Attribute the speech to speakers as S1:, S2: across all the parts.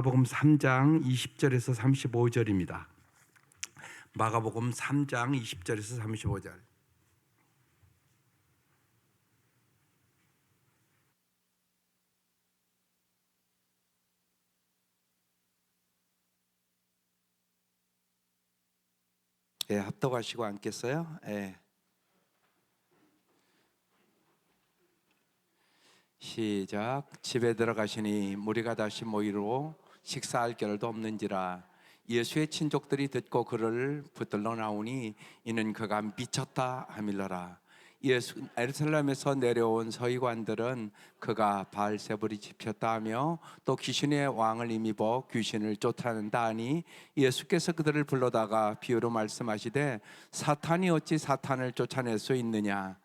S1: 마가복음 3장 20절에서 35절입니다. 마가복음 3장 20절에서 35절.
S2: 예, 합독하시고 앉겠어요? 예. 시작. 집에 들어가시니 무리가 다시 모이로 식사할 겨를도 없는지라. 예수의 친족들이 듣고 그를 붙들러 나오니 이는 그가 미쳤다 하밀러라. 예수 예루살렘에서 내려온 서기관들은 그가 바알세불이 집혔다 하며 또 귀신의 왕을 힘입어 귀신을 쫓아낸다 하니 예수께서 그들을 불러다가 비유로 말씀하시되 사탄이 어찌 사탄을 쫓아낼 수 있느냐.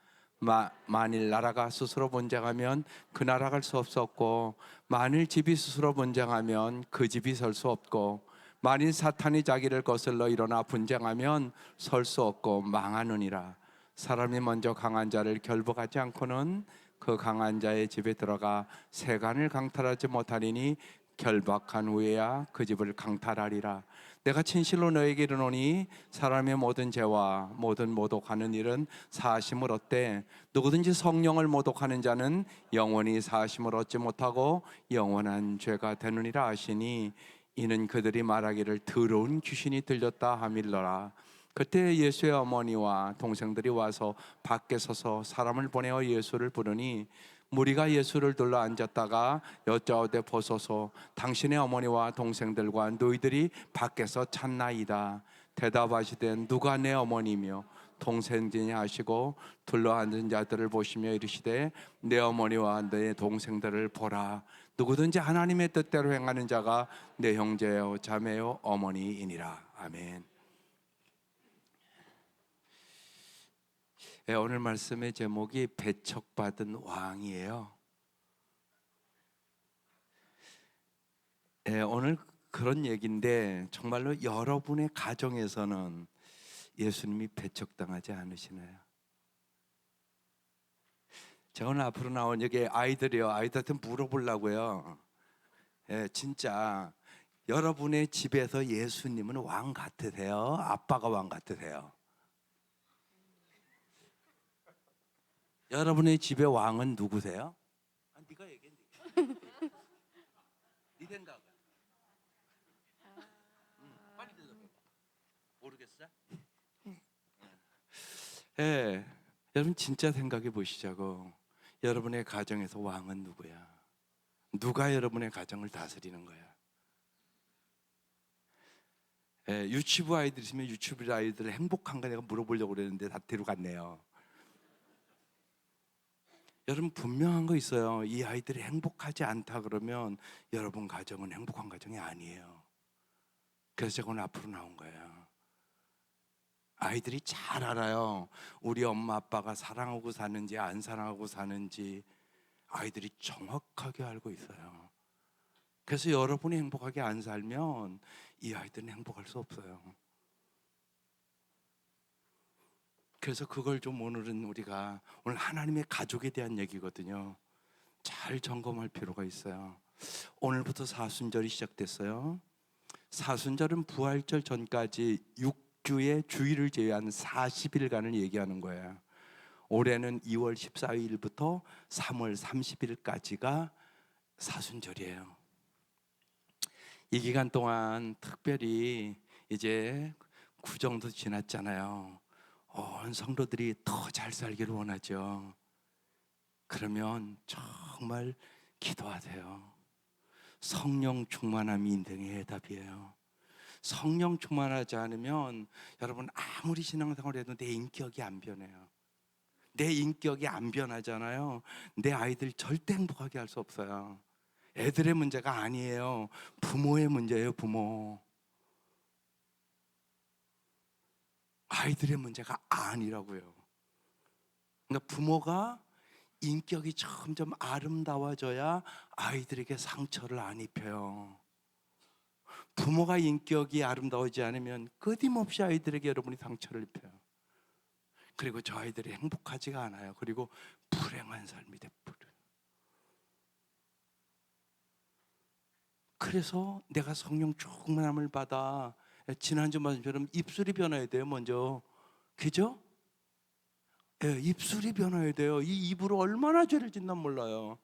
S2: 만일 나라가 스스로 번창하면 그 나라 갈 수 없었고, 만일 집이 스스로 번창하면 그 집이 설 수 없고, 만일 사탄이 자기를 거슬러 일어나 분쟁하면 설 수 없고 망하느니라. 사람이 먼저 강한 자를 결박하지 않고는 그 강한 자의 집에 들어가 세간을 강탈하지 못하리니 결박한 후에야 그 집을 강탈하리라. 내가 진실로 너에게 이르노니 사람의 모든 죄와 모든 모독하는 일은 사하심을 얻되 누구든지 성령을 모독하는 자는 영원히 사하심을 얻지 못하고 영원한 죄가 되느니라 하시니 이는 그들이 말하기를 더러운 귀신이 들렸다 하밀러라. 그때 예수의 어머니와 동생들이 와서 밖에 서서 사람을 보내어 예수를 부르니 무리가 예수를 둘러 앉았다가 여짜오되 보소서 당신의 어머니와 동생들과 너희들이 밖에서 찾나이다. 대답하시되 누가 내 어머니며 동생이냐 하시고 둘러 앉은 자들을 보시며 이르시되 내 어머니와 내 동생들을 보라. 누구든지 하나님의 뜻대로 행하는 자가 내 형제요 자매요 어머니이니라. 아멘. 오늘 말씀의 제목이 배척받은 왕이에요. 오늘 그런 얘기인데 정말로 여러분의 가정에서는 예수님이 배척당하지 않으시나요? 제가 오늘 앞으로 나온 여기 아이들한테 물어보려고요. 진짜 여러분의 집에서 예수님은 왕 같으세요? 아빠가 왕 같으세요? 여러분의 집의 왕은 누구세요? 네가 얘기해. 네 생각은? 빨리 대답해. 모르겠어? 여러분 진짜 생각해 보시자고. 여러분의 가정에서 왕은 누구야? 누가 여러분의 가정을 다스리는 거야? 유치부 아이들 있으면 유치부 아이들 행복한가 내가 물어보려고 그랬는데 다 데려갔네요. 여러분 분명한 거 있어요. 이 아이들이 행복하지 않다 그러면 여러분 가정은 행복한 가정이 아니에요. 그래서 제가 오늘 앞으로 나온 거예요. 아이들이 잘 알아요. 우리 엄마 아빠가 사랑하고 사는지 안 사랑하고 사는지 아이들이 정확하게 알고 있어요. 그래서 여러분이 행복하게 안 살면 이 아이들은 행복할 수 없어요. 그래서 그걸 좀 오늘은 우리가 오늘 하나님의 가족에 대한 얘기거든요. 잘 점검할 필요가 있어요. 오늘부터 사순절이 시작됐어요. 사순절은 부활절 전까지 6주의 주일을 제외한 40일간을 얘기하는 거예요. 올해는 2월 14일부터 3월 30일까지가 사순절이에요. 이 기간 동안 특별히 이제 구정도 지났잖아요. 온 성도들이 더 잘 살기를 원하죠. 그러면 정말 기도하세요. 성령 충만함이 인생의 해답이에요. 성령 충만하지 않으면 여러분 아무리 신앙생활을 해도 내 인격이 안 변해요. 내 인격이 안 변하잖아요. 내 아이들 절대 행복하게 할 수 없어요. 애들의 문제가 아니에요. 부모의 문제예요. 부모. 아이들의 문제가 아니라고요. 그러니까 부모가 인격이 점점 아름다워져야 아이들에게 상처를 안 입혀요. 부모가 인격이 아름다워지지 않으면 끊임없이 아이들에게 여러분이 상처를 입혀요. 그리고 저 아이들이 행복하지가 않아요. 그리고 불행한 삶이 돼버려요. 그래서 내가 성령 충만함을 받아, 지난주 말씀처럼 입술이 변화해야 돼요. 먼저, 그죠? 예, 입술이 변화해야 돼요. 이 입으로 얼마나 죄를 짓나 몰라요.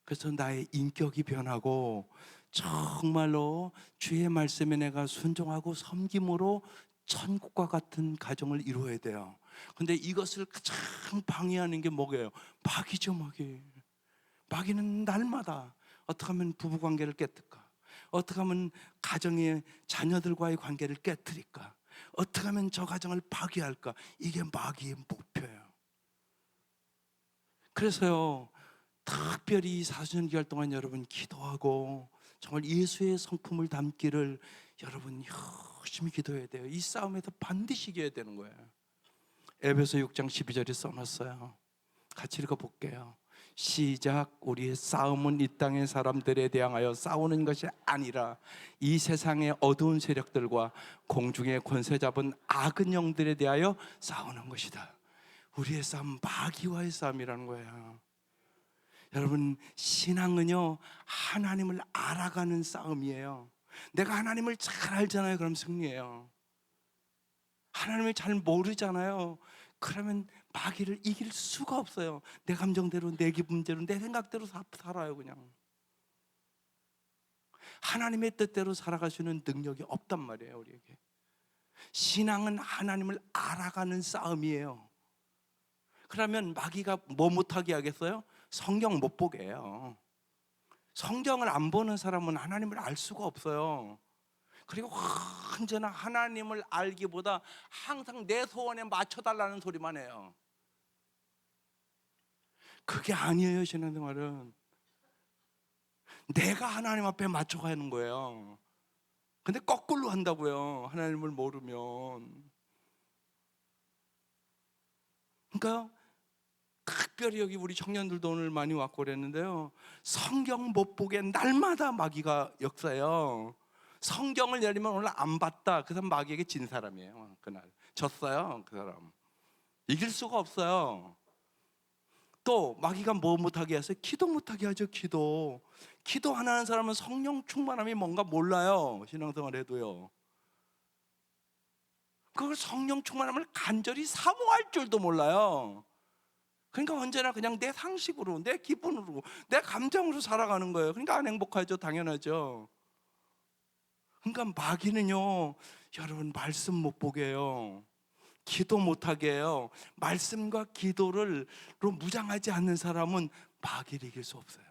S2: 그래서 나의 인격이 변하고 정말로 주의 말씀에 내가 순종하고 섬김으로 천국과 같은 가정을 이루어야 돼요. 근데 이것을 가장 방해하는 게 뭐예요? 마귀죠, 마귀. 마귀는 날마다 어떻게 하면 부부관계를 깨뜨릴까? 어떻게 하면 가정의 자녀들과의 관계를 깨뜨릴까? 어떻게 하면 저 가정을 파괴할까? 이게 마귀의 목표예요. 그래서요, 특별히 이 4주년 기간 동안 여러분 기도하고 정말 예수의 성품을 담기를 여러분 열심히 기도해야 돼요. 이 싸움에서 반드시 이겨야 되는 거예요. 에베소 6장 12절에 써놨어요. 같이 읽어볼게요. 시작. 우리의 싸움은 이 땅의 사람들에 대하여 싸우는 것이 아니라 이 세상의 어두운 세력들과 공중의 권세 잡은 악은 영들에 대하여 싸우는 것이다. 우리의 싸움 마귀와의 싸움이라는 거예요. 여러분, 신앙은요 하나님을 알아가는 싸움이에요. 내가 하나님을 잘 알잖아요. 그럼 승리해요. 하나님을 잘 모르잖아요. 그러면 마귀를 이길 수가 없어요. 내 감정대로, 내 기분대로, 내 생각대로 살아요. 그냥 하나님의 뜻대로 살아갈 수 있는 능력이 없단 말이에요. 우리에게 신앙은 하나님을 알아가는 싸움이에요. 그러면 마귀가 뭐 못하게 하겠어요? 성경 못 보게 해요. 성경을 안 보는 사람은 하나님을 알 수가 없어요. 그리고 언제나 하나님을 알기보다 항상 내 소원에 맞춰달라는 소리만 해요. 그게 아니에요. 신앙생활은 내가 하나님 앞에 맞춰가는 거예요. 근데 거꾸로 한다고요. 하나님을 모르면. 그러니까 특별히 여기 우리 청년들도 오늘 많이 왔고 그랬는데요, 성경 못 보게 날마다 마귀가 역사해요. 성경을 내리면 오늘 안 봤다, 그 사람 마귀에게 진 사람이에요. 그날 졌어요. 그 사람 이길 수가 없어요. 또 마귀가 뭐 못하게 해서 기도 못하게 하죠. 기도 안 하는 사람은 성령 충만함이 뭔가 몰라요. 신앙생활 해도요. 그걸 성령 충만함을 간절히 사모할 줄도 몰라요. 그러니까 언제나 그냥 내 상식으로, 내 기분으로, 내 감정으로 살아가는 거예요. 그러니까 안 행복하죠. 당연하죠. 그러니까 마귀는요, 여러분 말씀 못 보게 해요. 기도 못하게 해요. 말씀과 기도를 무장하지 않는 사람은 마귀를 이길 수 없어요.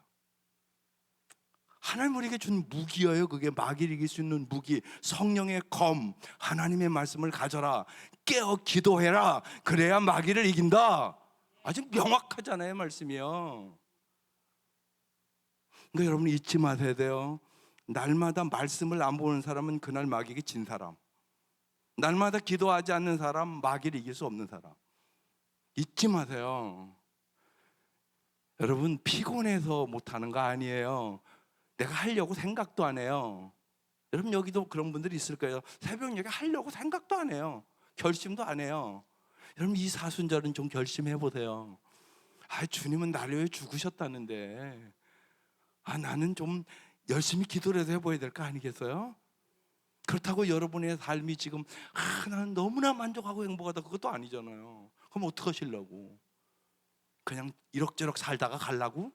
S2: 하나님 우리에게 준 무기예요. 그게 마귀를 이길 수 있는 무기, 성령의 검, 하나님의 말씀을 가져라, 깨어 기도해라. 그래야 마귀를 이긴다. 아주 명확하잖아요, 말씀이요. 그러니까 여러분 잊지 마셔야 돼요. 날마다 말씀을 안 보는 사람은 그날 마귀에게 진 사람, 날마다 기도하지 않는 사람, 마귀를 이길 수 없는 사람. 잊지 마세요. 여러분 피곤해서 못하는 거 아니에요. 내가 하려고 생각도 안 해요. 여러분 여기도 그런 분들이 있을 거예요. 새벽녘에 하려고 생각도 안 해요. 결심도 안 해요. 여러분 이 사순절은 좀 결심해 보세요. 주님은 나를 위해 죽으셨다는데 나는 좀 열심히 기도를 해서 해봐야 될 거 아니겠어요? 그렇다고 여러분의 삶이 지금 나는 너무나 만족하고 행복하다, 그것도 아니잖아요. 그럼 어떡하시려고? 그냥 이럭저럭 살다가 가려고?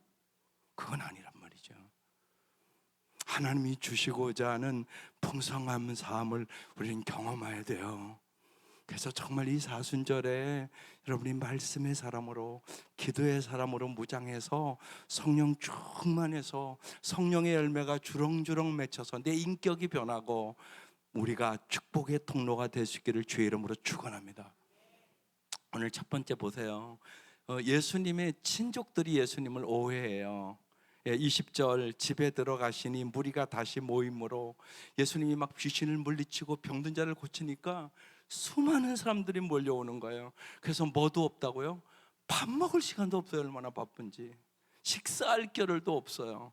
S2: 그건 아니란 말이죠. 하나님이 주시고자 하는 풍성한 삶을 우리는 경험해야 돼요. 그래서 정말 이 사순절에 여러분이 말씀의 사람으로, 기도의 사람으로 무장해서 성령 충만해서 성령의 열매가 주렁주렁 맺혀서 내 인격이 변하고 우리가 축복의 통로가 될 수 있기를 주의 이름으로 축원합니다. 오늘 첫 번째 보세요. 예수님의 친족들이 예수님을 오해해요. 20절, 집에 들어가시니 무리가 다시 모임으로, 예수님이 막 귀신을 물리치고 병든 자를 고치니까 수많은 사람들이 몰려오는 거예요. 그래서 뭐도 없다고요? 밥 먹을 시간도 없어요. 얼마나 바쁜지. 식사할 겨를도 없어요.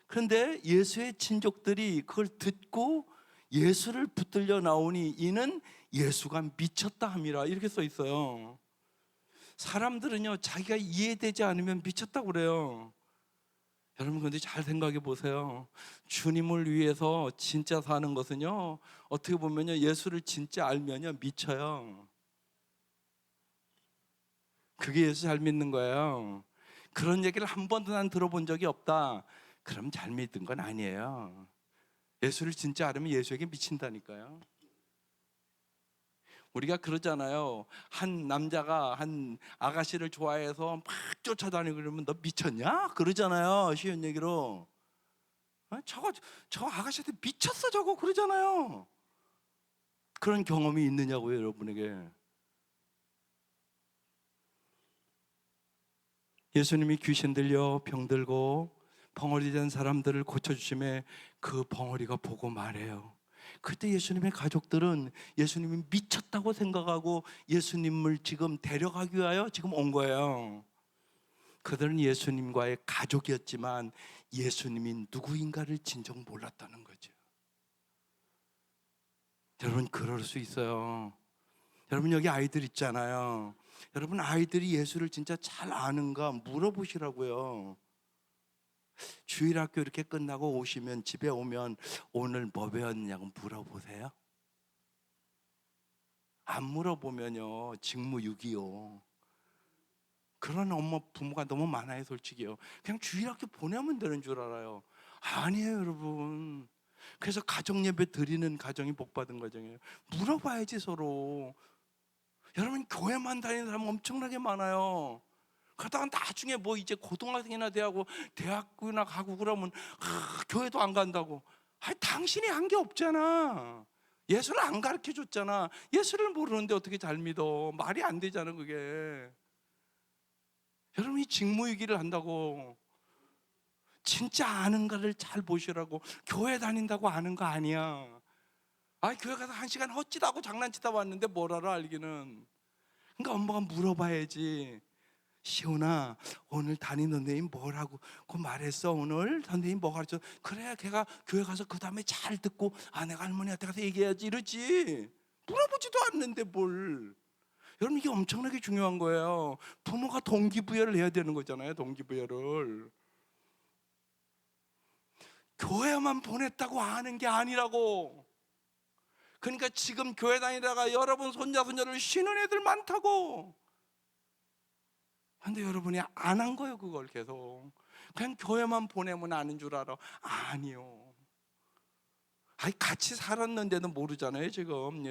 S2: 그런데 예수의 친족들이 그걸 듣고 예수를 붙들려 나오니 이는 예수가 미쳤다 함이라, 이렇게 써 있어요. 사람들은요 자기가 이해되지 않으면 미쳤다고 그래요.
S3: 여러분 근데 잘 생각해 보세요. 주님을 위해서 진짜 사는 것은요, 어떻게 보면요, 예수를 진짜 알면요 미쳐요. 그게 예수 잘 믿는 거예요. 그런 얘기를 한 번도 난 들어본 적이 없다. 그럼 잘 믿은 건 아니에요. 예수를 진짜 알으면 예수에게 미친다니까요. 우리가 그러잖아요. 한 남자가 한 아가씨를 좋아해서 막 쫓아다니고 그러면 너 미쳤냐? 그러잖아요. 쉬운 얘기로. 저거 아가씨한테 미쳤어 저거 그러잖아요. 그런 경험이 있느냐고요, 여러분에게. 예수님이 귀신 들려 병들고 벙어리 된 사람들을 고쳐주심에 그 벙어리가 보고 말해요. 그때 예수님의 가족들은 예수님이 미쳤다고 생각하고 예수님을 지금 데려가기 위하여 지금 온 거예요. 그들은 예수님과의 가족이었지만 예수님이 누구인가를 진정 몰랐다는 거죠. 여러분 그럴 수 있어요. 여러분 여기 아이들 있잖아요. 여러분 아이들이 예수를 진짜 잘 아는가 물어보시라고요. 주일학교 이렇게 끝나고 오시면 집에 오면 오늘 뭐 배웠냐고 물어보세요. 안 물어보면요 직무유기요. 그런 엄마 부모가 너무 많아요 솔직히요. 그냥 주일학교 보내면 되는 줄 알아요. 아니에요 여러분. 그래서 가정예배 드리는 가정이 복받은 가정이에요. 물어봐야지 서로. 여러분 교회만 다니는 사람 엄청나게 많아요. 그러다가 나중에 뭐 이제 고등학생이나 대학교나 가고 그러면 교회도 안 간다고. 당신이 한 게 없잖아. 예수를 안 가르쳐 줬잖아. 예수를 모르는데 어떻게 잘 믿어. 말이 안 되잖아 그게. 여러분이 직무유기를 한다고 진짜 아는가를 잘 보시라고. 교회 다닌다고 아는 거 아니야. 교회 가서 1시간 헛짓 하고 장난치다 왔는데 뭘 알아 알기는. 그러니까 엄마가 물어봐야지. 시온아 오늘 담임 선생님 뭐라고 그 말했어? 오늘 선생님 뭐 가르쳐? 그래야 걔가 교회 가서 그 다음에 잘 듣고 내가 할머니한테 가서 얘기해야지 이러지. 물어보지도 않는데 뭘. 여러분 이게 엄청나게 중요한 거예요. 부모가 동기부여를 해야 되는 거잖아요. 동기부여를. 교회만 보냈다고 아는 게 아니라고. 그러니까 지금 교회 다니다가 여러분 손자 손녀를 쉬는 애들 많다고. 근데 여러분이 안 한 거예요 그걸 계속. 그냥 교회만 보내면 아는 줄 알아. 아니요. 같이 살았는데도 모르잖아요 지금.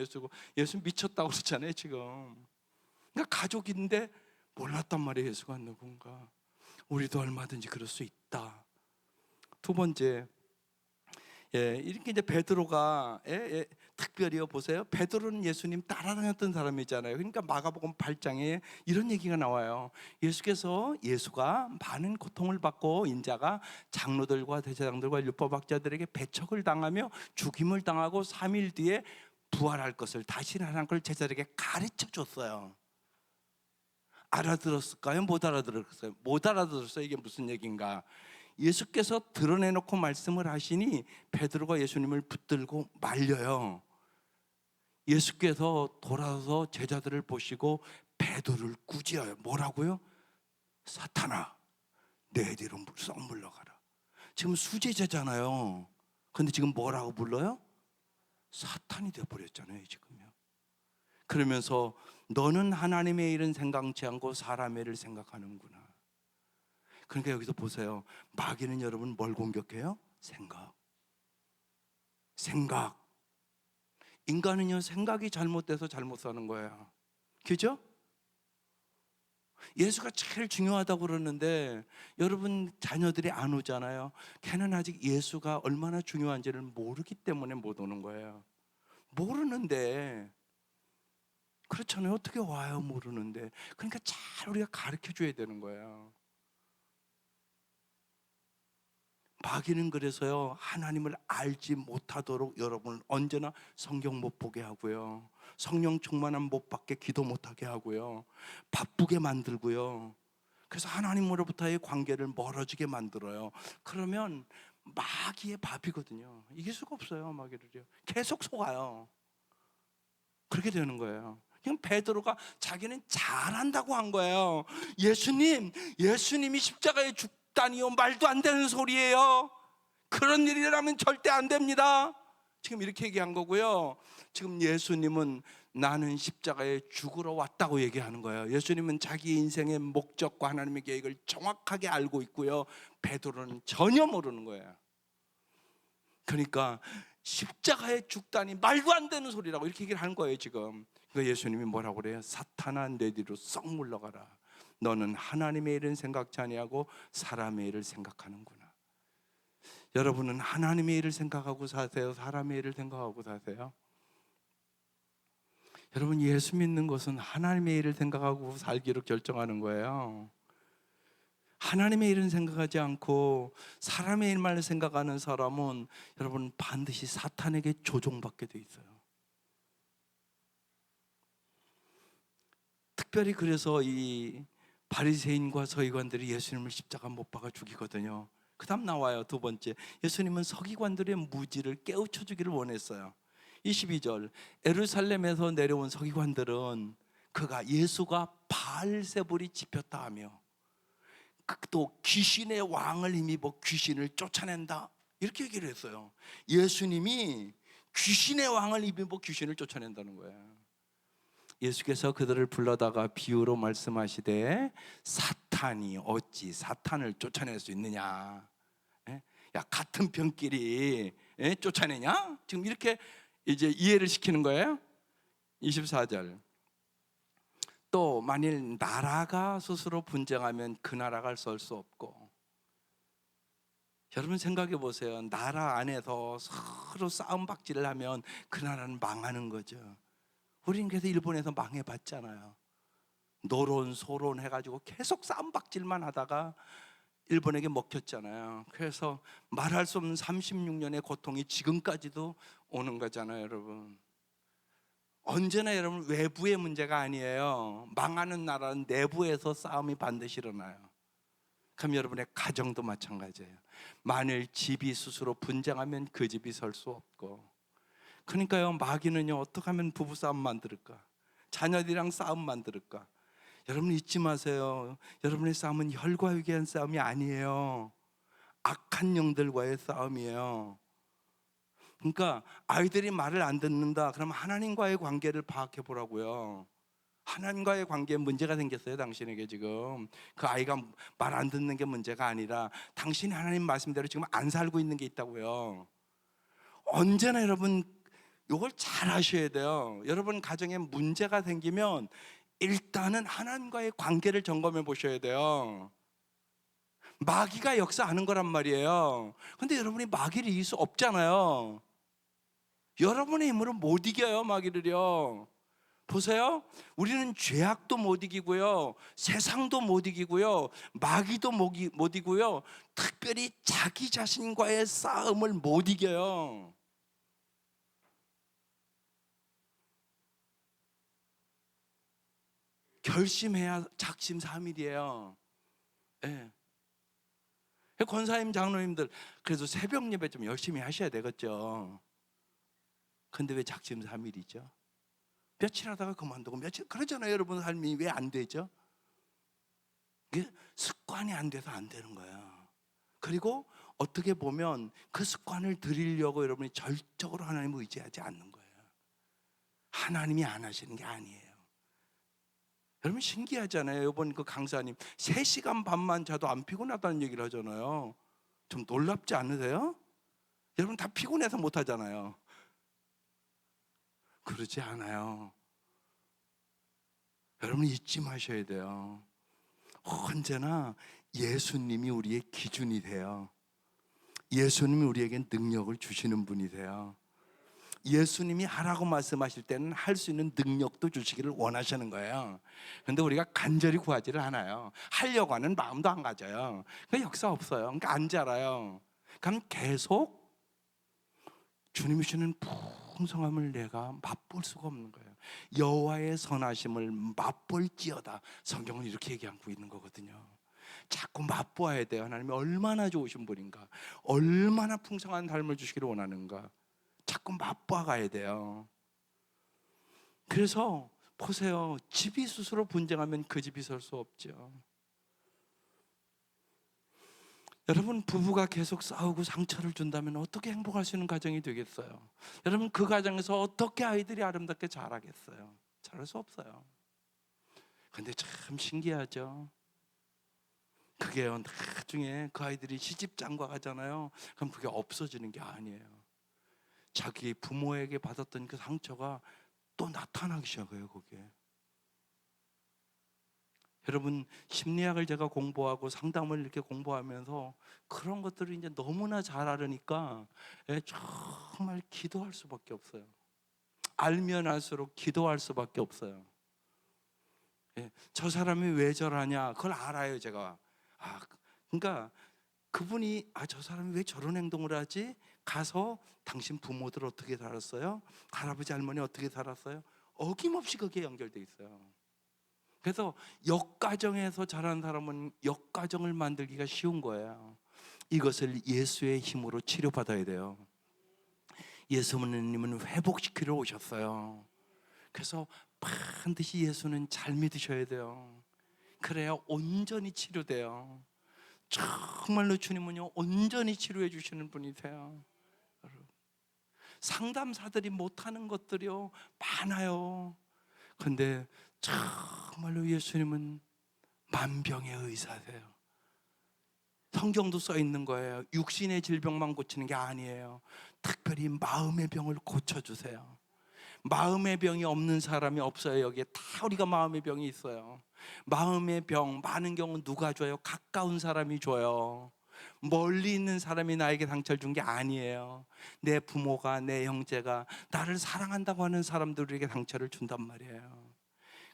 S3: 예수 미쳤다고 그러잖아요 지금. 그러니까 가족인데 몰랐단 말이에요 예수가 누군가. 우리도 얼마든지 그럴 수 있다. 두 번째, 이렇게 이제 베드로가 특별히요 보세요. 베드로는 예수님 따라다녔던 사람이잖아요. 그러니까 마가복음 8장에 이런 얘기가 나와요. 예수가 많은 고통을 받고 인자가 장로들과 대제사장들과 율법학자들에게 배척을 당하며 죽임을 당하고 3일 뒤에 부활할 것을 다시 하나님 걸 제자들에게 가르쳐 줬어요. 알아들었을까요? 못 알아들었어요? 못 알아들었어요. 이게 무슨 얘기인가? 예수께서 드러내놓고 말씀을 하시니 베드로가 예수님을 붙들고 말려요. 예수께서 돌아서 제자들을 보시고 베드로를 꾸짖어요. 뭐라고요? 사탄아 내 뒤로 썩 물러가라. 지금 수제자잖아요. 근데 지금 뭐라고 불러요? 사탄이 되어버렸잖아요 지금요. 그러면서 너는 하나님의 일은 생각지 않고 사람의 일을 생각하는구나. 그러니까 여기서 보세요. 마귀는 여러분 뭘 공격해요? 생각. 인간은요 생각이 잘못돼서 잘못 사는 거예요. 그죠? 예수가 제일 중요하다고 그러는데 여러분 자녀들이 안 오잖아요. 걔는 아직 예수가 얼마나 중요한지를 모르기 때문에 못 오는 거예요. 모르는데 그렇잖아요. 어떻게 와요 모르는데. 그러니까 잘 우리가 가르쳐 줘야 되는 거예요. 마귀는 그래서요 하나님을 알지 못하도록 여러분을 언제나 성경 못 보게 하고요, 성령 충만함 못 받게 기도 못하게 하고요, 바쁘게 만들고요. 그래서 하나님으로부터의 관계를 멀어지게 만들어요. 그러면 마귀의 밥이거든요. 이길 수가 없어요. 마귀를요 계속 속아요. 그렇게 되는 거예요. 그냥 베드로가 자기는 잘한다고 한 거예요. 예수님이 십자가에 죽다니요, 말도 안 되는 소리예요. 그런 일이라면 절대 안 됩니다. 지금 이렇게 얘기한 거고요. 지금 예수님은 나는 십자가에 죽으러 왔다고 얘기하는 거예요. 예수님은 자기 인생의 목적과 하나님의 계획을 정확하게 알고 있고요. 베드로는 전혀 모르는 거예요. 그러니까 십자가에 죽다니 말도 안 되는 소리라고 이렇게 얘기를 하는 거예요 지금. 그러니까 예수님이 뭐라고 그래요? 사탄아, 내 뒤로 썩 물러가라. 너는 하나님의 일은 생각지 아니하고 사람의 일을 생각하는구나. 여러분은 하나님의 일을 생각하고 사세요? 사람의 일을 생각하고 사세요? 여러분, 예수 믿는 것은 하나님의 일을 생각하고 살기로 결정하는 거예요. 하나님의 일은 생각하지 않고 사람의 일만 생각하는 사람은 여러분 반드시 사탄에게 조종받게 돼 있어요. 특별히 그래서 이 바리새인과 서기관들이 예수님을 십자가 못 박아 죽이거든요. 그 다음 나와요. 두 번째, 예수님은 서기관들의 무지를 깨우쳐 주기를 원했어요. 22절, 예루살렘에서 내려온 서기관들은 예수가 바알세불이 집혔다 하며 또 귀신의 왕을 힘입어 귀신을 쫓아낸다 이렇게 얘기를 했어요. 예수님이 귀신의 왕을 힘입어 귀신을 쫓아낸다는 거예요. 예수께서 그들을 불러다가 비유로 말씀하시되 사탄이 어찌 사탄을 쫓아낼 수 있느냐? 야, 같은 병끼리 쫓아내냐? 지금 이렇게 이제 이해를 시키는 거예요. 24절, 또 만일 나라가 스스로 분쟁하면 그 나라가 설 수 없고. 여러분 생각해 보세요. 나라 안에서 서로 싸움박질을 하면 그 나라는 망하는 거죠. 우리는 그래서 일본에서 망해봤잖아요. 노론 소론 해가지고 계속 싸움박질만 하다가 일본에게 먹혔잖아요. 그래서 말할 수 없는 36년의 고통이 지금까지도 오는 거잖아요, 여러분. 언제나 여러분 외부의 문제가 아니에요. 망하는 나라는 내부에서 싸움이 반드시 일어나요. 그럼 여러분의 가정도 마찬가지예요. 만일 집이 스스로 분쟁하면 그 집이 설 수 없고. 그러니까요, 마귀는요 어떻게 하면 부부싸움 만들까? 자녀들이랑 싸움 만들까? 여러분 잊지 마세요. 여러분의 싸움은 혈과 육의 싸움이 아니에요. 악한 영들과의 싸움이에요. 그러니까 아이들이 말을 안 듣는다 그러면 하나님과의 관계를 파악해 보라고요. 하나님과의 관계에 문제가 생겼어요. 당신에게 지금 그 아이가 말 안 듣는 게 문제가 아니라 당신이 하나님 말씀대로 지금 안 살고 있는 게 있다고요. 언제나 여러분 이걸 잘 하셔야 돼요. 여러분 가정에 문제가 생기면 일단은 하나님과의 관계를 점검해 보셔야 돼요. 마귀가 역사하는 거란 말이에요. 근데 여러분이 마귀를 이길 수 없잖아요. 여러분의 힘으로 못 이겨요, 마귀를요. 보세요. 우리는 죄악도 못 이기고요, 세상도 못 이기고요, 마귀도 못 이기고요, 특별히 자기 자신과의 싸움을 못 이겨요. 결심해야 작심삼일이에요. 예. 권사님, 장로님들 그래도 새벽 예배 좀 열심히 하셔야 되겠죠. 근데 왜 작심삼일이죠? 며칠 하다가 그만두고 며칠 그러잖아요. 여러분 삶이 왜 안 되죠? 이게 습관이 안 돼서 안 되는 거예요. 그리고 어떻게 보면 그 습관을 들이려고 여러분이 절적으로 하나님을 의지하지 않는 거예요. 하나님이 안 하시는 게 아니에요. 여러분 신기하잖아요. 이번 그 강사님 3시간 반만 자도 안 피곤하다는 얘기를 하잖아요. 좀 놀랍지 않으세요? 여러분 다 피곤해서 못 하잖아요. 그러지 않아요. 여러분 잊지 마셔야 돼요. 언제나 예수님이 우리의 기준이 돼요. 예수님이 우리에게 능력을 주시는 분이세요. 예수님이 하라고 말씀하실 때는 할 수 있는 능력도 주시기를 원하시는 거예요. 그런데 우리가 간절히 구하지를 않아요. 하려고 하는 마음도 안 가져요. 그 역사 없어요. 그러니까 안 자라요. 그럼 계속 주님이 주는 풍성함을 내가 맛볼 수가 없는 거예요. 여호와의 선하심을 맛볼지어다. 성경은 이렇게 얘기하고 있는 거거든요. 자꾸 맛보아야 돼요. 하나님이 얼마나 좋으신 분인가, 얼마나 풍성한 삶을 주시기를 원하는가, 자꾸 맛보아 가야 돼요. 그래서 보세요. 집이 스스로 분쟁하면 그 집이 설 수 없죠. 여러분, 부부가 계속 싸우고 상처를 준다면 어떻게 행복할 수 있는 가정이 되겠어요? 여러분, 그 가정에서 어떻게 아이들이 아름답게 자라겠어요? 자랄 수 없어요. 근데 참 신기하죠. 그게요, 나중에 그 아이들이 시집 장가 가잖아요. 그럼 그게 없어지는 게 아니에요. 자기 부모에게 받았던 그 상처가 또 나타나기 시작해요, 그게. 여러분, 심리학을 제가 공부하고 상담을 이렇게 공부하면서 그런 것들을 이제 너무나 잘 알으니까 정말 기도할 수밖에 없어요. 알면 알수록 기도할 수밖에 없어요. 저 사람이 왜 저러냐, 그걸 알아요, 제가. 그러니까 그분이 저 사람이 왜 저런 행동을 하지? 가서 당신 부모들 어떻게 살았어요? 할아버지 할머니 어떻게 살았어요? 어김없이 그게 연결돼 있어요. 그래서 역가정에서 자란 사람은 역가정을 만들기가 쉬운 거예요. 이것을 예수의 힘으로 치료받아야 돼요. 예수님은 회복시키러 오셨어요. 그래서 반드시 예수는 잘 믿으셔야 돼요. 그래야 온전히 치료돼요. 정말로 주님은요, 온전히 치료해 주시는 분이세요. 상담사들이 못하는 것들이요 많아요. 근데 정말로 예수님은 만병의 의사세요. 성경도 써 있는 거예요. 육신의 질병만 고치는 게 아니에요. 특별히 마음의 병을 고쳐주세요. 마음의 병이 없는 사람이 없어요. 여기에 다 우리가 마음의 병이 있어요. 마음의 병 많은 경우는 누가 줘요? 가까운 사람이 줘요. 멀리 있는 사람이 나에게 상처를 준 게 아니에요. 내 부모가, 내 형제가, 나를 사랑한다고 하는 사람들에게 상처를 준단 말이에요.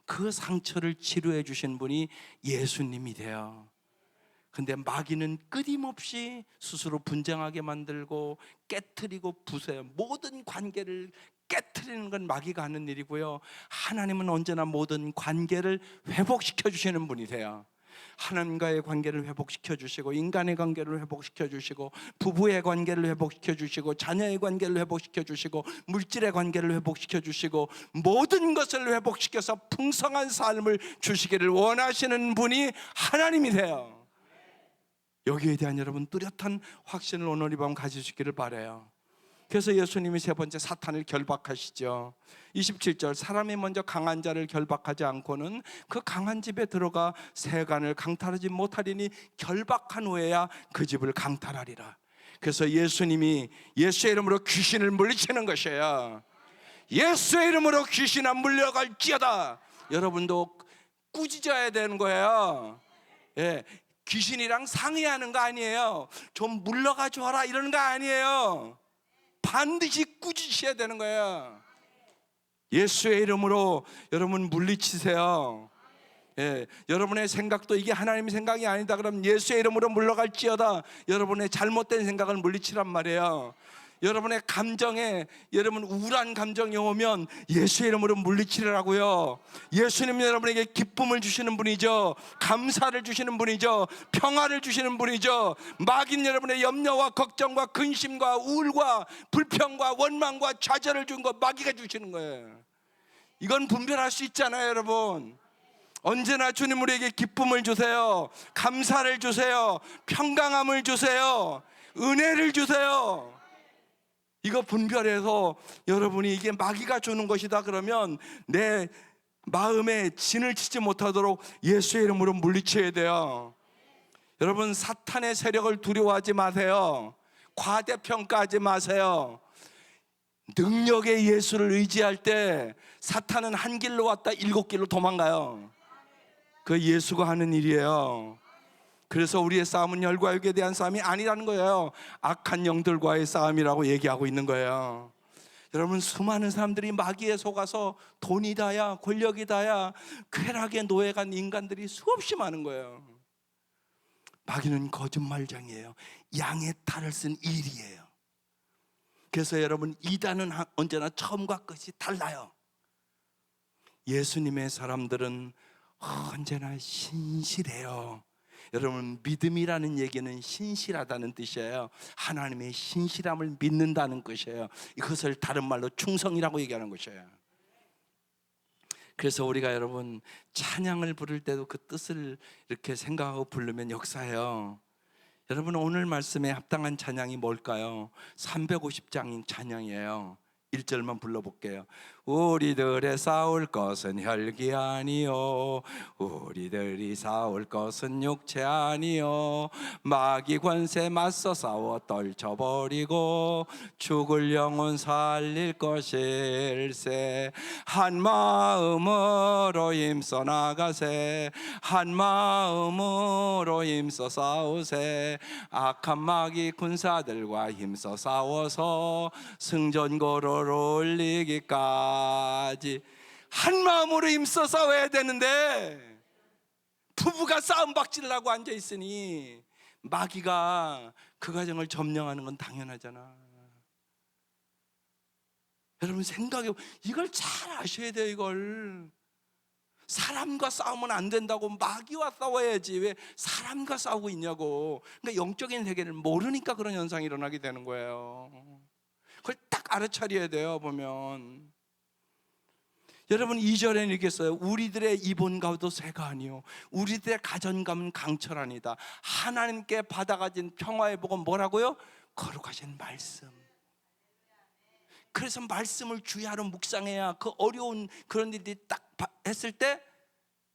S3: 그 상처를 치료해 주신 분이 예수님이 돼요. 근데 마귀는 끊임없이 스스로 분쟁하게 만들고 깨트리고 부숴요. 모든 관계를 깨트리는 건 마귀가 하는 일이고요, 하나님은 언제나 모든 관계를 회복시켜 주시는 분이세요. 하나님과의 관계를 회복시켜 주시고, 인간의 관계를 회복시켜 주시고, 부부의 관계를 회복시켜 주시고, 자녀의 관계를 회복시켜 주시고, 물질의 관계를 회복시켜 주시고, 모든 것을 회복시켜서 풍성한 삶을 주시기를 원하시는 분이 하나님이세요. 여기에 대한 여러분 뚜렷한 확신을 오늘 이 밤 가지시기를 바라요. 그래서 예수님이 세 번째 사탄을 결박하시죠. 27절, 사람이 먼저 강한 자를 결박하지 않고는 그 강한 집에 들어가 세간을 강탈하지 못하리니 결박한 후에야 그 집을 강탈하리라. 그래서 예수님이 예수의 이름으로 귀신을 물리치는 것이에요. 예수의 이름으로 귀신아 물려갈지어다. 여러분도 꾸짖어야 되는 거예요. 귀신이랑 상의하는 거 아니에요. 좀 물러가 줘라 이러는 거 아니에요. 반드시 꾸짖으셔야 되는 거예요. 예수의 이름으로 여러분 물리치세요. 여러분의 생각도 이게 하나님의 생각이 아니다 그러면 예수의 이름으로 물러갈지어다. 여러분의 잘못된 생각을 물리치란 말이에요. 여러분의 감정에, 여러분 우울한 감정이 오면 예수의 이름으로 물리치라고요. 예수님은 여러분에게 기쁨을 주시는 분이죠. 감사를 주시는 분이죠. 평화를 주시는 분이죠. 마귀는 여러분의 염려와 걱정과 근심과 우울과 불평과 원망과 좌절을 준 거 마귀가 주시는 거예요. 이건 분별할 수 있잖아요, 여러분. 언제나 주님 우리에게 기쁨을 주세요. 감사를 주세요. 평강함을 주세요. 은혜를 주세요. 이거 분별해서 여러분이 이게 마귀가 주는 것이다 그러면 내 마음에 진을 치지 못하도록 예수의 이름으로 물리쳐야 돼요. 여러분, 사탄의 세력을 두려워하지 마세요. 과대평가하지 마세요. 능력의 예수를 의지할 때 사탄은 한 길로 왔다 7길로 도망가요. 그 예수가 하는 일이에요. 그래서 우리의 싸움은 혈과 육에 대한 싸움이 아니라는 거예요. 악한 영들과의 싸움이라고 얘기하고 있는 거예요. 여러분, 수많은 사람들이 마귀에 속아서 돈이 다야 권력이 다야 쾌락의 노예 간 인간들이 수없이 많은 거예요. 마귀는 거짓말장이에요. 양의 탈을 쓴 일이에요. 그래서 여러분, 이단은 언제나 처음과 끝이 달라요. 예수님의 사람들은 언제나 신실해요. 여러분, 믿음이라는 얘기는 신실하다는 뜻이에요. 하나님의 신실함을 믿는다는 것이에요. 이것을 다른 말로 충성이라고 얘기하는 것이에요. 그래서 우리가 여러분 찬양을 부를 때도 그 뜻을 이렇게 생각하고 부르면 역사해요. 여러분, 오늘 말씀에 합당한 찬양이 뭘까요? 350장인 찬양이에요. 1절만 불러볼게요. 우리들의 싸울 것은 혈기 아니요, 우리들이 싸울 것은 육체 아니요, 마귀 권세 맞서 싸워 떨쳐버리고 죽을 영혼 살릴 것일세. 한 마음으로 힘써 나가세, 한 마음으로 힘써 싸우세. 악한 마귀 군사들과 힘써 싸워서 승전고를 올리기까지. 한 마음으로 힘써 싸워야 되는데 부부가 싸움 박질라고 앉아 있으니 마귀가 그 가정을 점령하는 건 당연하잖아. 여러분, 생각해, 이걸 잘 아셔야 돼요. 이걸 사람과 싸우면 안 된다고, 마귀와 싸워야지 왜 사람과 싸우고 있냐고. 그러니까 영적인 세계를 모르니까 그런 현상이 일어나게 되는 거예요. 그걸 딱 알아차려야 돼요. 보면 여러분, 2절에 이렇게 써요. 우리들의 이본가도 새가 아니요, 우리들의 가전감은 강철아니다. 하나님께 받아가진 평화의 복은 뭐라고요? 거룩하신 말씀. 그래서 말씀을 주야로 묵상해야 그 어려운 그런 일들이 딱 했을 때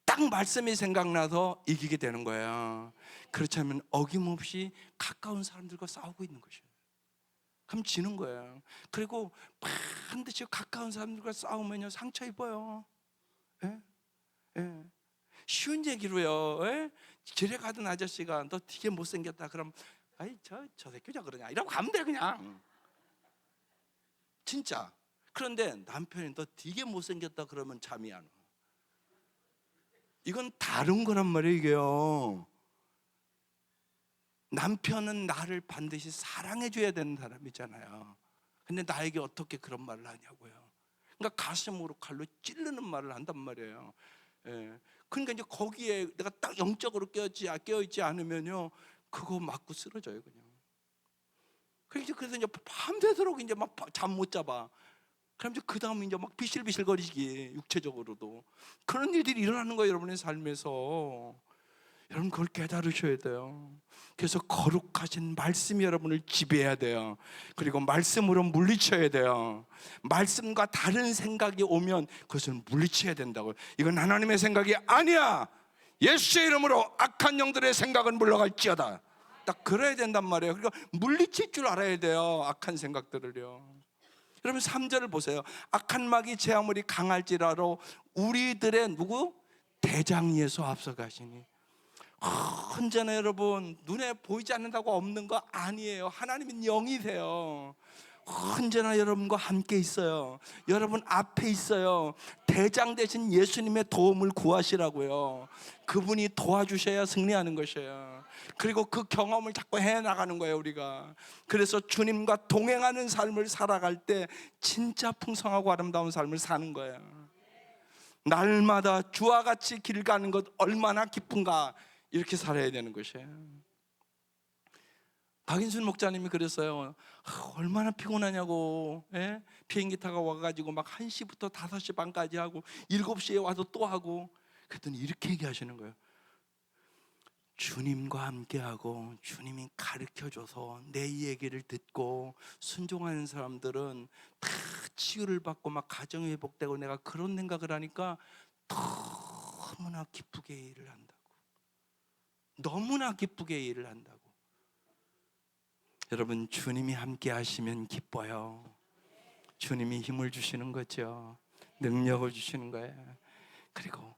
S3: 딱 말씀이 생각나서 이기게 되는 거예요. 그렇지 않으면 어김없이 가까운 사람들과 싸우고 있는 것이에요. 그럼 지는 거예요. 그리고 반드시 가까운 사람들과 싸우면요, 상처 입어요. 예? 예. 쉬운 얘기로요. 예? 길에 가던 아저씨가 너 되게 못생겼다 그럼 아이 저 새끼 왜 그러냐 이러고 가면 돼 그냥. 진짜. 그런데 남편이 너 되게 못생겼다 그러면 잠이 안 와. 이건 다른 거란 말이에요. 이게요, 남편은 나를 반드시 사랑해 줘야 되는 사람이잖아요. 근데 나에게 어떻게 그런 말을 하냐고요. 그러니까 가슴으로 칼로 찌르는 말을 한단 말이에요. 예. 그러니까 이제 거기에 내가 딱 영적으로 깨어있지 않으면요, 그거 맞고 쓰러져요 그냥. 그래서 이제 밤새도록 이제 막 잠 못 잡아. 그럼 이제 그 다음에 이제 막 비실비실거리기, 육체적으로도 그런 일들이 일어나는 거예요. 여러분의 삶에서. 여러분, 그걸 깨달으셔야 돼요. 그래서 거룩하신 말씀이 여러분을 지배해야 돼요. 그리고 말씀으로 물리쳐야 돼요. 말씀과 다른 생각이 오면 그것을 물리쳐야 된다고요. 이건 하나님의 생각이 아니야, 예수의 이름으로 악한 영들의 생각은 물러갈지어다. 딱 그래야 된단 말이에요. 그러니까 물리칠 줄 알아야 돼요, 악한 생각들을요. 여러분, 3절을 보세요. 악한 마귀 제 아무리 강할지라도 우리들의 누구? 대장 예수 앞서가시니. 언제나 여러분, 눈에 보이지 않는다고 없는 거 아니에요. 하나님은 영이세요. 언제나 여러분과 함께 있어요. 여러분 앞에 있어요. 대장 되신 예수님의 도움을 구하시라고요. 그분이 도와주셔야 승리하는 것이에요. 그리고 그 경험을 자꾸 해나가는 거예요 우리가. 그래서 주님과 동행하는 삶을 살아갈 때 진짜 풍성하고 아름다운 삶을 사는 거예요. 날마다 주와 같이 길 가는 것 얼마나 기쁜가, 이렇게 살아야 되는 것이에요. 박인순 목사님이 그랬어요. 얼마나 피곤하냐고. 예? 비행기 타고 와가지고 막 1시부터 5시 반까지 하고 7시에 와서 또 하고. 그랬더니 이렇게 얘기하시는 거예요. 주님과 함께하고 주님이 가르쳐줘서 내 얘기를 듣고 순종하는 사람들은 다 치유를 받고 막 가정이 회복되고, 내가 그런 생각을 하니까 너무나 기쁘게 일을 한다고. 너무나 기쁘게 일을 한다고. 여러분, 주님이 함께 하시면 기뻐요. 주님이 힘을 주시는 거죠. 능력을 주시는 거예요. 그리고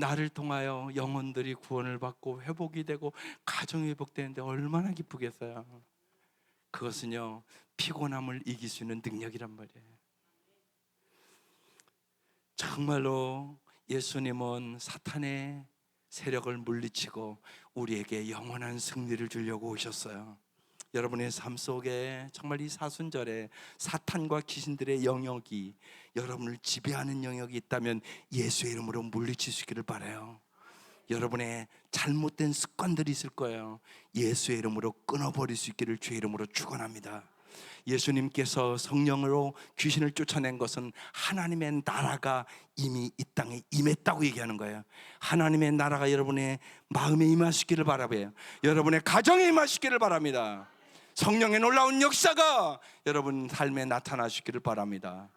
S3: 나를 통하여 영혼들이 구원을 받고 회복이 되고 가정이 회복되는데 얼마나 기쁘겠어요. 그것은요, 피곤함을 이길 수 있는 능력이란 말이에요. 정말로 예수님은 사탄의 세력을 물리치고 우리에게 영원한 승리를 주려고 오셨어요. 여러분의 삶 속에 정말 이 사순절에 사탄과 귀신들의 영역이, 여러분을 지배하는 영역이 있다면 예수의 이름으로 물리치시기를 바라요. 여러분의 잘못된 습관들이 있을 거예요. 예수의 이름으로 끊어버릴 수 있기를 주의 이름으로 축원합니다. 예수님께서 성령으로 귀신을 쫓아낸 것은 하나님의 나라가 이미 이 땅에 임했다고 얘기하는 거예요. 하나님의 나라가 여러분의 마음에 임하시기를 바라요. 여러분의 가정에 임하시기를 바랍니다. 성령의 놀라운 역사가 여러분 삶에 나타나시기를 바랍니다.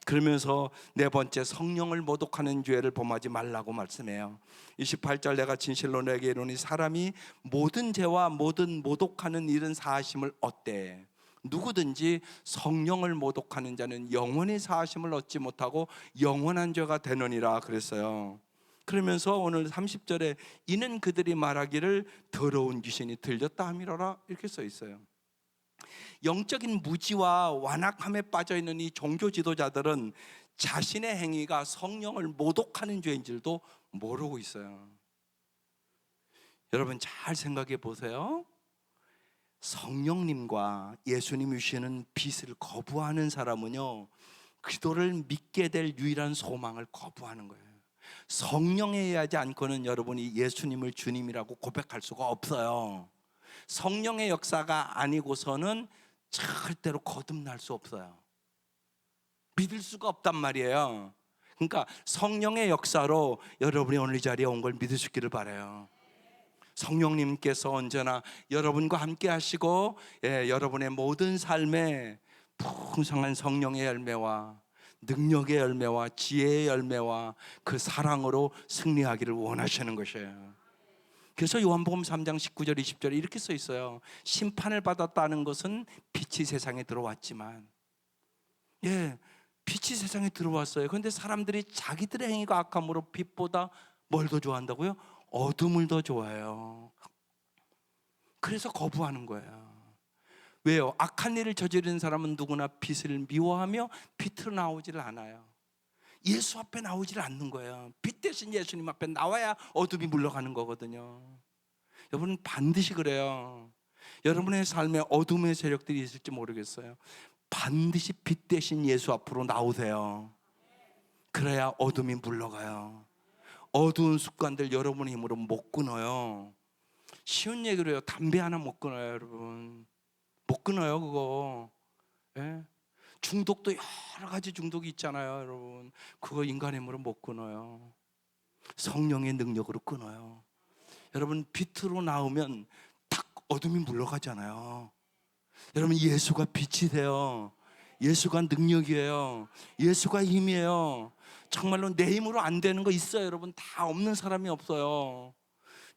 S3: 그러면서 네 번째, 성령을 모독하는 죄를 범하지 말라고 말씀해요. 28절, 내가 진실로 내게 이르노니 사람이 모든 죄와 모든 모독하는 일은 사하심을 얻되 누구든지 성령을 모독하는 자는 영원히 사하심을 얻지 못하고 영원한 죄가 되느니라 그랬어요. 그러면서 오늘 30절에 이는 그들이 말하기를 더러운 귀신이 들렸다 함이로라 이렇게 써 있어요. 영적인 무지와 완악함에 빠져 있는 이 종교 지도자들은 자신의 행위가 성령을 모독하는 죄인 줄도 모르고 있어요. 여러분 잘 생각해 보세요. 성령님과 예수님이 주시는 빛을 거부하는 사람은요, 기도를 믿게 될 유일한 소망을 거부하는 거예요. 성령에 의하지 않고는 여러분이 예수님을 주님이라고 고백할 수가 없어요. 성령의 역사가 아니고서는 절대로 거듭날 수 없어요. 믿을 수가 없단 말이에요. 그러니까 성령의 역사로 여러분이 오늘 이 자리에 온 걸 믿으시기를 바라요. 성령님께서 언제나 여러분과 함께 하시고, 여러분의 모든 삶에 풍성한 성령의 열매와 능력의 열매와 지혜의 열매와 그 사랑으로 승리하기를 원하시는 것이에요. 그래서 요한복음 3장 19절 20절에 이렇게 써 있어요. 심판을 받았다는 것은 빛이 세상에 들어왔지만, 빛이 세상에 들어왔어요. 그런데 사람들이 자기들의 행위가 악함으로 빛보다 뭘 더 좋아한다고요? 어둠을 더 좋아해요. 그래서 거부하는 거예요. 왜요? 악한 일을 저지르는 사람은 누구나 빛을 미워하며 빛으로 나오지를 않아요. 예수 앞에 나오지를 않는 거예요. 빛 대신 예수님 앞에 나와야 어둠이 물러가는 거거든요. 여러분 반드시 그래요. 여러분의 삶에 어둠의 세력들이 있을지 모르겠어요. 반드시 빛 대신 예수 앞으로 나오세요. 그래야 어둠이 물러가요. 어두운 습관들 여러분의 힘으로 못 끊어요. 쉬운 얘기로 해요. 담배 하나 못 끊어요, 여러분. 못 끊어요, 그거. 중독도 여러 가지 중독이 있잖아요, 여러분. 그거 인간의 힘으로 못 끊어요. 성령의 능력으로 끊어요. 여러분 빛으로 나오면 딱 어둠이 물러가잖아요. 여러분 예수가 빛이 돼요. 예수가 능력이에요. 예수가 힘이에요. 정말로 내 힘으로 안 되는 거 있어요, 여러분. 다 없는 사람이 없어요.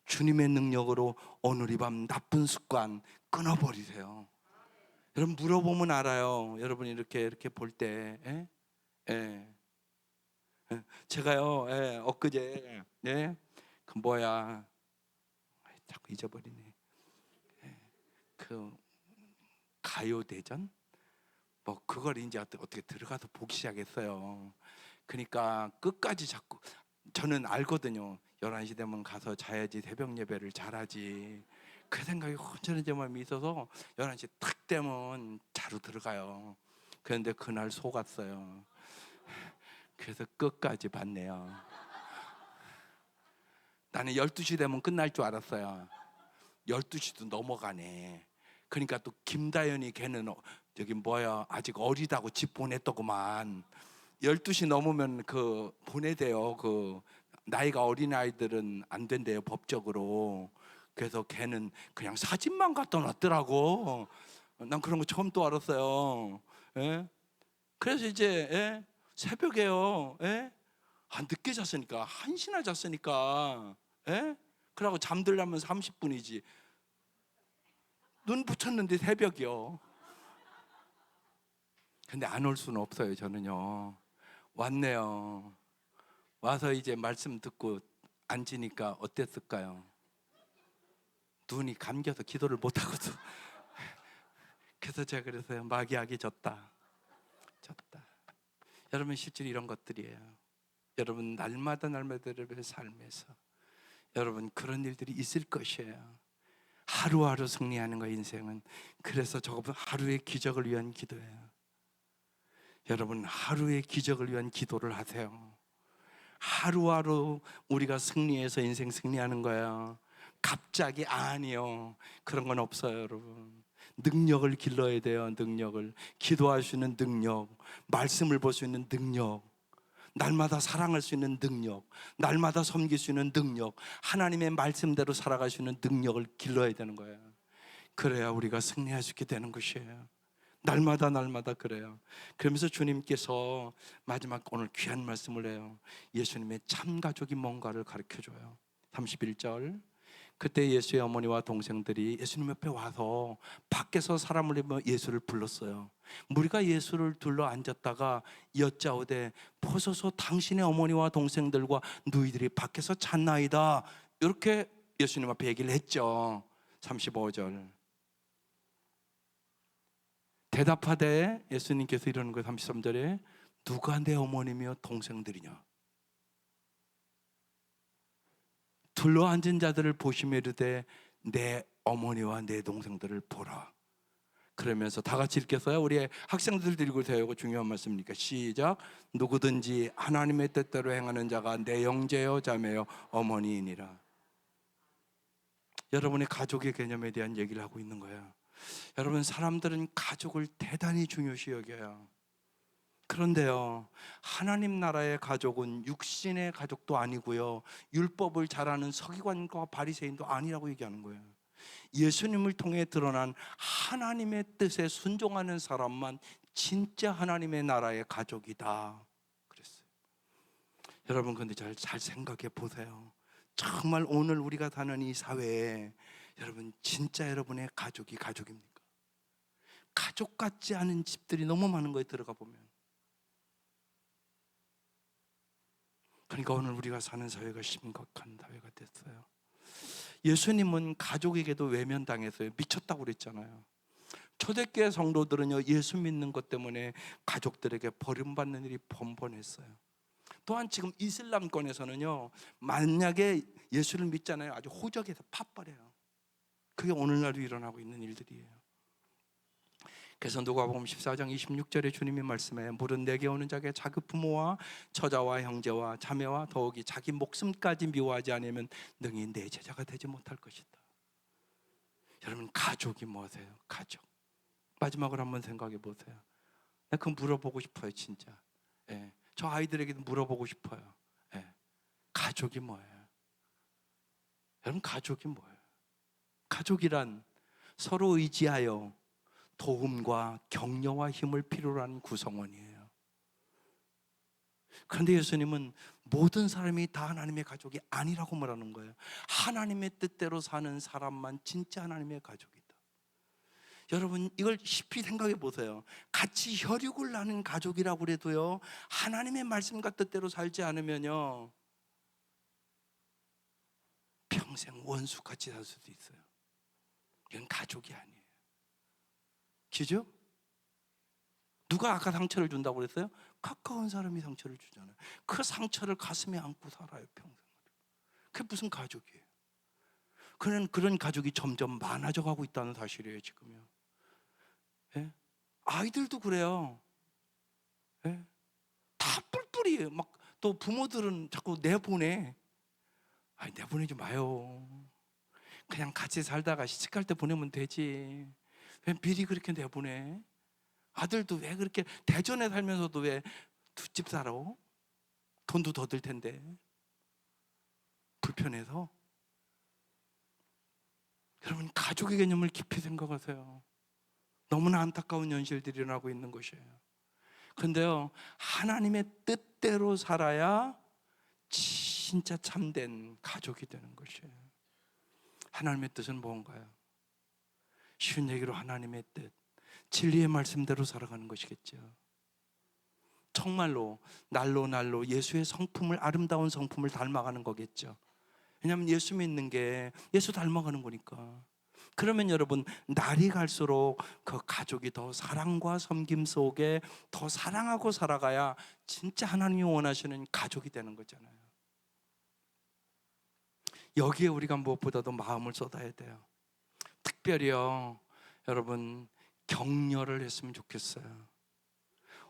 S3: 주님의 능력으로 오늘 이 밤 나쁜 습관 끊어버리세요. 여러분 물어보면 알아요. 여러분이 이렇게 볼 때, 제가요, 엊그제, 그 뭐야, 자꾸 잊어버리네. 그 가요 대전, 뭐 그걸 이제 어떻게 들어가서 보기 시작했어요. 그러니까 끝까지 자꾸 저는 알거든요. 11시 되면 가서 자야지 새벽 예배를 잘하지. 그 생각이 혼자는 제 마음에 있어서 11시 딱 되면 자로 들어가요. 그런데 그날 속았어요. 그래서 끝까지 봤네요. 나는 12시 되면 끝날 줄 알았어요. 12시도 넘어가네. 그러니까 또 김다연이 걔는 저기 뭐야 아직 어리다고 집 보냈더구만. 12시 넘으면 그 보내대요. 그 나이가 어린 아이들은 안 된대요, 법적으로. 그래서 걔는 그냥 사진만 갖다 놨더라고. 난 그런 거 처음 또 알았어요. 그래서 이제 새벽에요. 늦게 잤으니까 1시나 잤으니까 그러고 잠들려면 30분이지. 눈 붙였는데 새벽이요. 근데 안 올 수는 없어요. 저는요. 왔네요. 와서 이제 말씀 듣고 앉으니까 어땠을까요? 눈이 감겨서 기도를 못하고도. 그래서 제가 그랬어요. 마귀에게 졌다. 여러분 실제로 이런 것들이에요. 여러분 날마다 여러분의 삶에서 여러분 그런 일들이 있을 것이에요. 하루하루 승리하는 거 인생은. 그래서 저거 하루의 기적을 위한 기도예요. 여러분 하루의 기적을 위한 기도를 하세요. 하루하루 우리가 승리해서 인생 승리하는 거예요. 갑자기 아니요. 그런 건 없어요, 여러분. 능력을 길러야 돼요. 능력을. 기도할 수 있는 능력, 말씀을 볼 수 있는 능력, 날마다 사랑할 수 있는 능력, 날마다 섬길 수 있는 능력, 하나님의 말씀대로 살아갈 수 있는 능력을 길러야 되는 거예요. 그래야 우리가 승리할 수 있게 되는 것이에요. 날마다 그래요. 그러면서 주님께서 마지막 오늘 귀한 말씀을 해요. 예수님의 참 가족이 뭔가를 가르쳐줘요. 31절. 그때 예수의 어머니와 동생들이 예수님 옆에 와서 밖에서 사람을 보며 예수를 불렀어요. 무리가 예수를 둘러 앉았다가 여짜오되 보소서 당신의 어머니와 동생들과 누이들이 밖에서 찾나이다. 이렇게 예수님 앞에 얘기를 했죠. 35절. 대답하되 예수님께서 이러는 거예요. 33절에 누가 내 어머니며 동생들이냐. 둘러앉은 자들을 보시며 이르되 내 어머니와 내 동생들을 보라. 그러면서 다 같이 읽겠어요? 우리 학생들 들고 세우고 중요한 말씀이니까 시작. 누구든지 하나님의 뜻대로 행하는 자가 내 형제요 자매요 어머니이니라. 여러분의 가족의 개념에 대한 얘기를 하고 있는 거예요. 여러분, 사람들은 가족을 대단히 중요시 여겨요. 그런데요, 하나님 나라의 가족은 육신의 가족도 아니고요, 율법을 잘 아는 서기관과 바리새인도 아니라고 얘기하는 거예요. 예수님을 통해 드러난 하나님의 뜻에 순종하는 사람만 진짜 하나님의 나라의 가족이다 그랬어요. 여러분, 근데 잘 생각해 보세요. 정말 오늘 우리가 사는 이 사회에 여러분, 진짜 여러분의 가족이 가족입니까? 가족 같지 않은 집들이 너무 많은 거에 들어가 보면. 그러니까 오늘 우리가 사는 사회가 심각한 사회가 됐어요. 예수님은 가족에게도 외면당했어요. 미쳤다고 그랬잖아요. 초대교회 성도들은요, 예수 믿는 것 때문에 가족들에게 버림받는 일이 번번했어요. 또한 지금 이슬람권에서는요, 만약에 예수를 믿잖아요, 아주 호적에서 팥버려요. 그게 오늘날도 일어나고 있는 일들이에요. 그래서 누가복음 14장 26절에 주님이 말씀해 물은 내게 오는 자에게 자기 부모와 처자와 형제와 자매와 더욱이 자기 목숨까지 미워하지 않으면 능히 내 제자가 되지 못할 것이다. 여러분, 가족이 뭐세요? 가족. 마지막으로 한번 생각해 보세요. 나 그거 물어보고 싶어요, 진짜. 예. 저 아이들에게도 물어보고 싶어요. 예. 가족이 뭐예요? 여러분, 가족이 뭐예요? 가족이란 서로 의지하여 도움과 격려와 힘을 필요로 하는 구성원이에요. 그런데 예수님은 모든 사람이 다 하나님의 가족이 아니라고 말하는 거예요. 하나님의 뜻대로 사는 사람만 진짜 하나님의 가족이다. 여러분, 이걸 깊이 생각해 보세요. 같이 혈육을 나눈 가족이라고 그래도요, 하나님의 말씀과 뜻대로 살지 않으면요, 평생 원수같이 살 수도 있어요. 이건 가족이 아니에요. 그죠? 누가 아까 상처를 준다고 그랬어요? 가까운 사람이 상처를 주잖아요. 그 상처를 가슴에 안고 살아요, 평생. 그게 무슨 가족이에요? 그런 가족이 점점 많아져 가고 있다는 사실이에요, 지금요. 예? 아이들도 그래요. 예? 다 뿔뿔이에요. 막 또 부모들은 자꾸 내보내. 아니, 내보내지 마요. 그냥 같이 살다가 시집갈 때 보내면 되지. 왜 미리 그렇게 내보내? 아들도 왜 그렇게 대전에 살면서도 왜 두 집 살아? 돈도 더 들 텐데. 불편해서. 여러분, 가족의 개념을 깊이 생각하세요. 너무나 안타까운 현실들이 일어나고 있는 것이에요. 그런데요, 하나님의 뜻대로 살아야 진짜 참된 가족이 되는 것이에요. 하나님의 뜻은 뭔가요? 쉬운 얘기로 하나님의 뜻, 진리의 말씀대로 살아가는 것이겠죠. 정말로 날로 예수의 성품을, 아름다운 성품을 닮아가는 거겠죠. 왜냐하면 예수 믿는 게 예수 닮아가는 거니까. 그러면 여러분, 날이 갈수록 그 가족이 더 사랑과 섬김 속에 더 사랑하고 살아가야 진짜 하나님이 원하시는 가족이 되는 거잖아요. 여기에 우리가 무엇보다도 마음을 쏟아야 돼요. 특별히요, 여러분, 격려를 했으면 좋겠어요.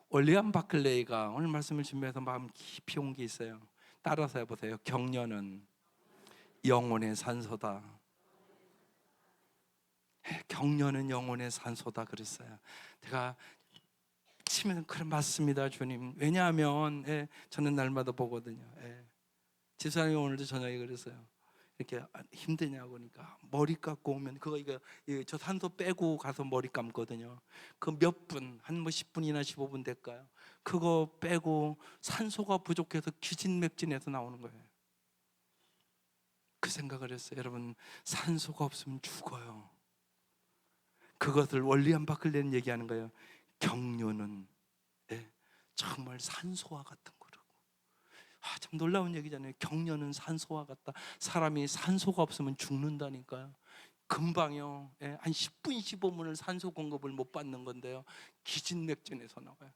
S3: 올리안 바클레이가 오늘 말씀을 준비해서 마음 깊이 온 게 있어요. 따라서 해보세요. 격려는 영혼의 산소다. 격려는 영혼의 산소다 그랬어요. 제가 치면 그래 맞습니다 주님. 왜냐하면 저는 날마다 보거든요. 집사람이 오늘도 저녁에 그랬어요. 이렇게 힘드냐고 하니까 머리 감고 오면 저 산소 빼고 가서 머리 감거든요. 그 몇 분, 한 뭐 10분이나 15분 될까요? 그거 빼고 산소가 부족해서 기진맥진해서 나오는 거예요. 그 생각을 했어요. 여러분, 산소가 없으면 죽어요. 그것을 원리안 바클레는 얘기하는 거예요. 격려는 정말 산소와 같은 거라고. 참 놀라운 얘기잖아요. 격려는 산소와 같다. 사람이 산소가 없으면 죽는다니까요. 금방요. 한 10분, 15분을 산소 공급을 못 받는 건데요. 기진맥진해서 나와요.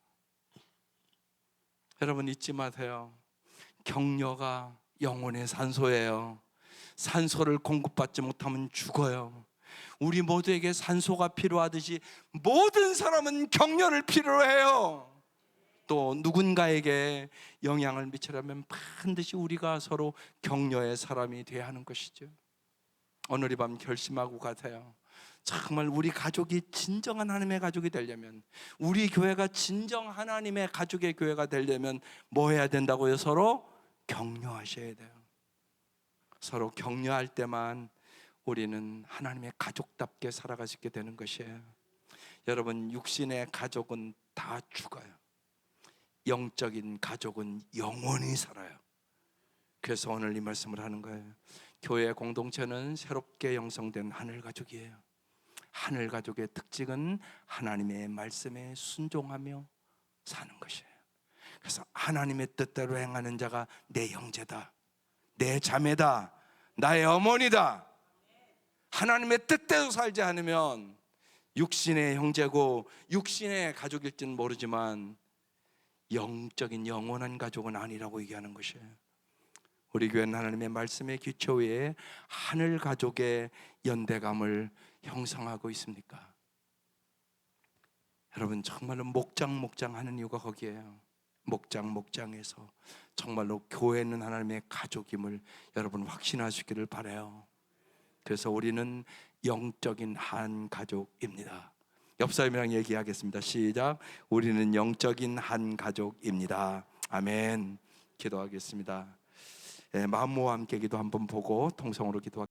S3: 여러분 잊지 마세요. 격려가 영혼의 산소예요. 산소를 공급받지 못하면 죽어요. 우리 모두에게 산소가 필요하듯이 모든 사람은 격려를 필요로 해요. 또 누군가에게 영향을 미치려면 반드시 우리가 서로 격려의 사람이 돼야 하는 것이죠. 오늘 이 밤 결심하고 가세요. 정말 우리 가족이 진정한 하나님의 가족이 되려면, 우리 교회가 진정 하나님의 가족의 교회가 되려면 뭐 해야 된다고요? 서로 격려하셔야 돼요. 서로 격려할 때만 우리는 하나님의 가족답게 살아갈 수 있게 되는 것이에요. 여러분, 육신의 가족은 다 죽어요. 영적인 가족은 영원히 살아요. 그래서 오늘 이 말씀을 하는 거예요. 교회 공동체는 새롭게 형성된 하늘 가족이에요. 하늘 가족의 특징은 하나님의 말씀에 순종하며 사는 것이에요. 그래서 하나님의 뜻대로 행하는 자가 내 형제다, 내 자매다, 나의 어머니다. 하나님의 뜻대로 살지 않으면 육신의 형제고 육신의 가족일지는 모르지만 영적인 영원한 가족은 아니라고 얘기하는 것이에요. 우리 교회는 하나님의 말씀의 기초 위에 하늘 가족의 연대감을 형성하고 있습니까? 여러분, 정말로 목장하는 이유가 거기에요. 목장에서 정말로 교회는 하나님의 가족임을 여러분 확신하시기를 바라요. 그래서 우리는 영적인 한 가족입니다. 옆 사람이랑 얘기하겠습니다. 시작. 우리는 영적인 한 가족입니다. 아멘. 기도하겠습니다. 마음 모아 함께 기도 한번 보고 통성으로 기도하겠습니다.